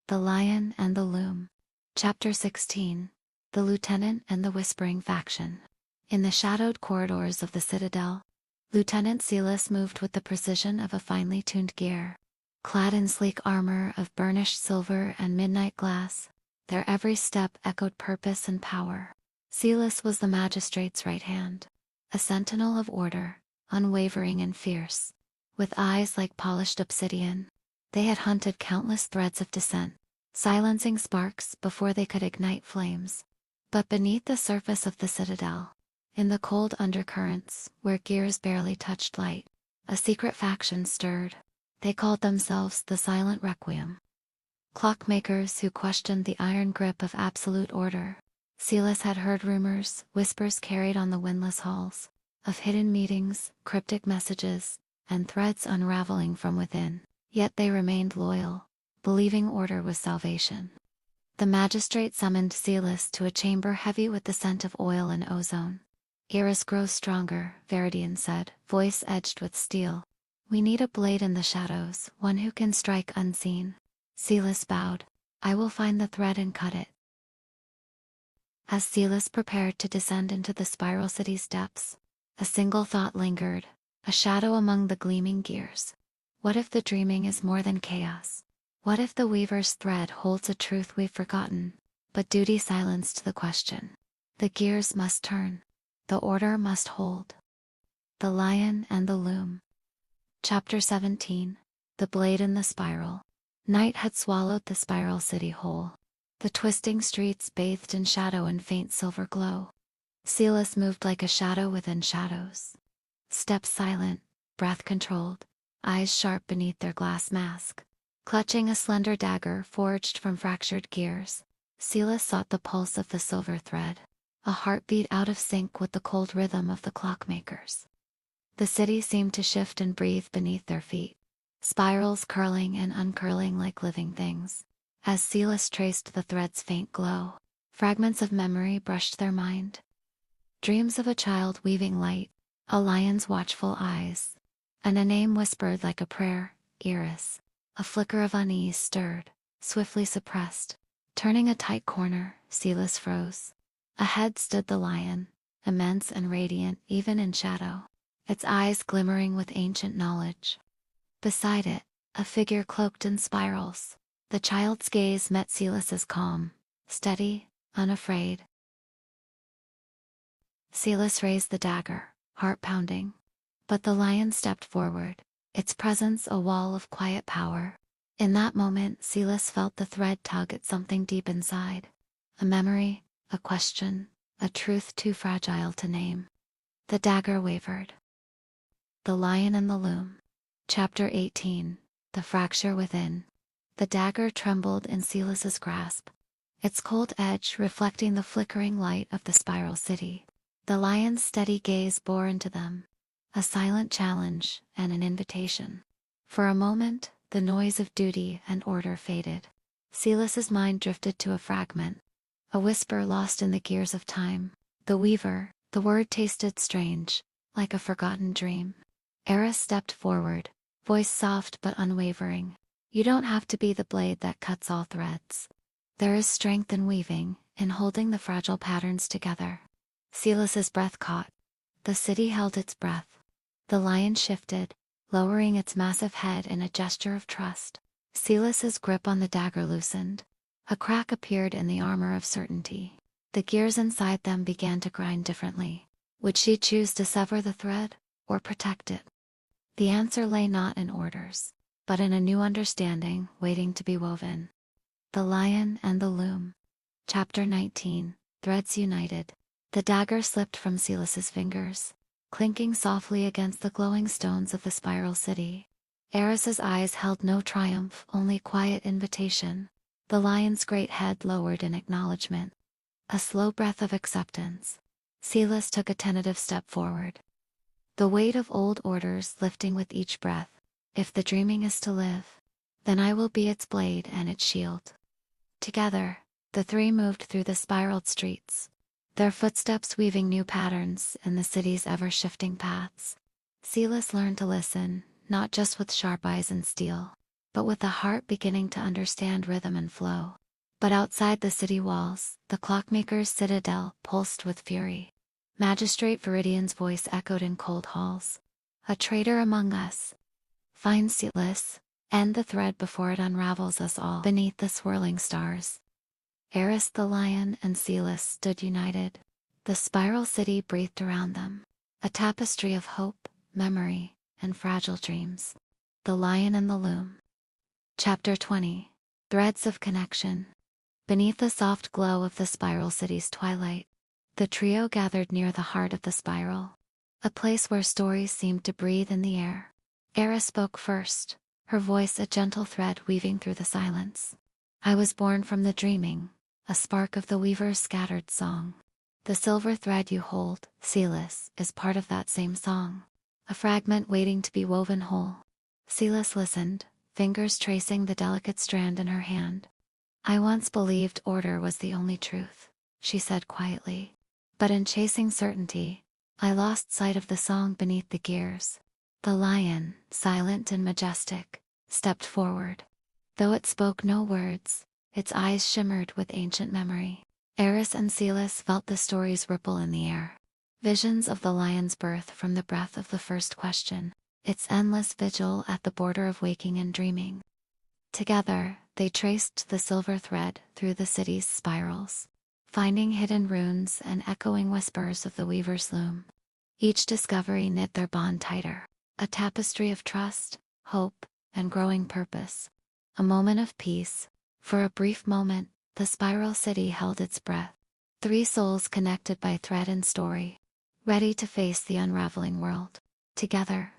The Lion and the Loom. Chapter 16. The Lieutenant and the Whispering Faction. In the shadowed corridors of the Citadel, Lieutenant Silas moved with the precision of a finely tuned gear. Clad in sleek armor of burnished silver and midnight glass, their every step echoed purpose and power. Silas was the magistrate's right hand, a sentinel of order, unwavering and fierce. With eyes like polished obsidian, they had hunted countless threads of dissent, silencing sparks before they could ignite flames. But beneath the surface of the Citadel, in the cold undercurrents where gears barely touched light, a secret faction stirred. They called themselves the Silent Requiem. Clockmakers who questioned the iron grip of absolute order. Silas had heard rumors, whispers carried on the windless halls, of hidden meetings, cryptic messages, and threads unraveling from within. Yet they remained loyal, believing order was salvation. The magistrate summoned Silas to a chamber heavy with the scent of oil and ozone. "Iris grows stronger," Veridian said, voice edged with steel. "We need a blade in the shadows, one who can strike unseen." Silas bowed. "I will find the thread and cut it." As Silas prepared to descend into the Spiral City's depths, a single thought lingered, a shadow among the gleaming gears. What if the dreaming is more than chaos? What if the weaver's thread holds a truth we've forgotten? But duty silenced the question. The gears must turn. The order must hold. The Lion and the Loom. Chapter 17. The Blade in the Spiral. Night had swallowed the Spiral City whole. The twisting streets bathed in shadow and faint silver glow. Silas moved like a shadow within shadows. Steps silent, breath controlled, eyes sharp beneath their glass mask. Clutching a slender dagger forged from fractured gears, Silas sought the pulse of the silver thread, a heartbeat out of sync with the cold rhythm of the clockmakers. The city seemed to shift and breathe beneath their feet, spirals curling and uncurling like living things. As Silas traced the thread's faint glow, fragments of memory brushed their mind. Dreams of a child weaving light, a lion's watchful eyes, and a name whispered like a prayer, Iris. A flicker of unease stirred, swiftly suppressed. Turning a tight corner, Silas froze. Ahead stood the lion, immense and radiant even in shadow, its eyes glimmering with ancient knowledge. Beside it, a figure cloaked in spirals. The child's gaze met Silas's calm, steady, unafraid. Silas raised the dagger, heart pounding. But the lion stepped forward, its presence a wall of quiet power. In that moment, Silas felt the thread tug at something deep inside. A memory, a question, a truth too fragile to name. The dagger wavered. The Lion and the Loom. Chapter 18. The Fracture Within. The dagger trembled in Silas's grasp, its cold edge reflecting the flickering light of the Spiral City. The lion's steady gaze bore into them, a silent challenge and an invitation. For a moment, the noise of duty and order faded. Silas's mind drifted to a fragment, a whisper lost in the gears of time. The weaver, the word tasted strange, like a forgotten dream. Eris stepped forward, voice soft but unwavering. "You don't have to be the blade that cuts all threads. There is strength in weaving, in holding the fragile patterns together." Silas's breath caught. The city held its breath. The lion shifted, lowering its massive head in a gesture of trust. Silas's grip on the dagger loosened. A crack appeared in the armor of certainty. The gears inside them began to grind differently. Would she choose to sever the thread, or protect it? The answer lay not in orders, but in a new understanding waiting to be woven. The Lion and the Loom. Chapter 19. Threads United. The dagger slipped from Silas's fingers, clinking softly against the glowing stones of the Spiral City. Eris's eyes held no triumph, only quiet invitation. The lion's great head lowered in acknowledgement. A slow breath of acceptance. Silas took a tentative step forward. The weight of old orders lifting with each breath. If the dreaming is to live, then I will be its blade and its shield. Together, the three moved through the spiraled streets, their footsteps weaving new patterns in the city's ever-shifting paths. Silas learned to listen, not just with sharp eyes and steel, but with a heart beginning to understand rhythm and flow. But outside the city walls, the clockmaker's citadel pulsed with fury. Magistrate Viridian's voice echoed in cold halls. A traitor among us. Find Silas, end the thread before it unravels us all. Beneath the swirling stars, Eris the lion and Silas stood united. The spiral city breathed around them, a tapestry of hope, memory, and fragile dreams. The Lion and the Loom. Chapter 20. Threads of Connection. Beneath the soft glow of the spiral city's twilight, the trio gathered near the heart of the spiral, a place where stories seemed to breathe in the air. Eris spoke first, her voice a gentle thread weaving through the silence. I was born from the dreaming, a spark of the weaver's scattered song. The silver thread you hold, Silas, is part of that same song, a fragment waiting to be woven whole. Silas listened, fingers tracing the delicate strand in her hand. I once believed order was the only truth, she said quietly. But in chasing certainty, I lost sight of the song beneath the gears. The lion, silent and majestic, stepped forward. Though it spoke no words, its eyes shimmered with ancient memory. Eris and Silas felt the stories ripple in the air. Visions of the lion's birth from the breath of the first question, its endless vigil at the border of waking and dreaming. Together, they traced the silver thread through the city's spirals, finding hidden runes and echoing whispers of the weaver's loom. Each discovery knit their bond tighter, a tapestry of trust, hope, and growing purpose. A moment of peace. For a brief moment, the spiral city held its breath. Three souls connected by thread and story, ready to face the unraveling world. Together,